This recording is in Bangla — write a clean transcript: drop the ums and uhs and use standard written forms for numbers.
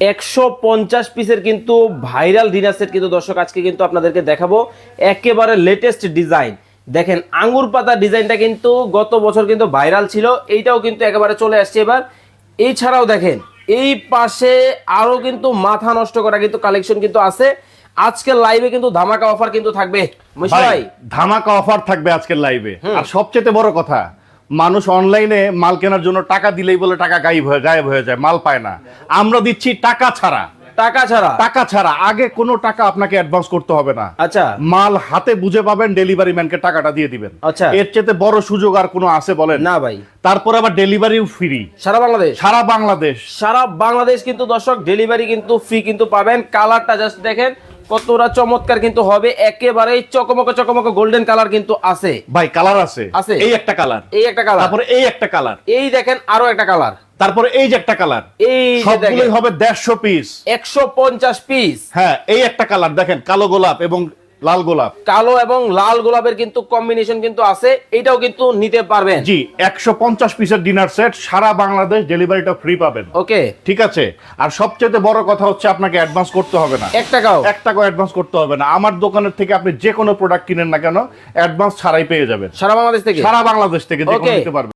150 পিসের কিন্তু ভাইরাল ডিনার সেট কিন্তু দর্শক আজকে কিন্তু আপনাদেরকে দেখাবো, একেবারে লেটেস্ট ডিজাইন। দেখেন আঙ্গুর পাতা ডিজাইনটা কিন্তু গত বছর কিন্তু ভাইরাল ছিল, এইটাও কিন্তু একেবারে চলে আসছে এবার। এছাড়াও দেখেন এই পাশে আরো কিন্তু মাথা নষ্ট করা কিন্তু কালেকশন কিন্তু আছে। আজকের লাইভে কিন্তু ধামাকা অফার কিন্তু থাকবে ভাই, ধামাকা অফার থাকবে আজকের লাইভে। আর সবচেয়ে বড় কথা, মানুষ অনলাইনে মাল কেনার জন্য টাকা দিলেই বলে টাকা গায়েব হয়ে যায়, মাল পায় না। আমরা দিচ্ছি টাকা ছাড়া। টাকা ছাড়া আগে কোনো টাকা আপনাকে অ্যাডভান্স করতে হবে না। আচ্ছা, মাল হাতে বুঝে পাবেন, ডেলিভারি ম্যানকে টাকাটা দিয়ে দিবেন। আচ্ছা, এর চেয়ে বড় সুযোগ আর কোনো আছে বলেন? না ভাই। তারপর আবার ডেলিভারিও ফ্রি সারা বাংলাদেশ। সারা বাংলাদেশ কিন্তু দর্শক ডেলিভারি কিন্তু ফ্রি কিন্তু পাবেন। কালারটা জাস্ট দেখেন কতটা চমৎকার কিন্তু হবে, একেবারে চকমক গোল্ডেন কালার কিন্তু আছে ভাই। কালার আছে এই একটা কালার, তারপরে এই একটা কালার, এই দেখেন আরো একটা কালার, তারপরে এই যে একটা কালার, এই সবগুলোই হবে 150 পিস, 150 পিস। হ্যাঁ, এই একটা কালার দেখেন, কালো গোলাপ এবং লাল গোলাপ, কালো এবং লাল গোলাপের কিন্তু কম্বিনেশন কিন্তু আছে, এটাও কিন্তু নিতে পারবেন। জি, 150 পিসের ডিনার সেট, সারা বাংলাদেশ ডেলিভারিটা ফ্রি পাবেন। ওকে, ঠিক আছে। আর সবচেয়ে বড় কথা হচ্ছে আপনাকে অ্যাডভান্স করতে হবে না, 1 টাকাও অ্যাডভান্স করতে হবে না। আমার দোকানের থেকে আপনি যে কোনো প্রোডাক্ট কিনেন না কেন, অ্যাডভান্স ছাড়াই পেয়ে যাবেন। সারা বাংলাদেশ থেকে যে কোনো নিতে পারবেন।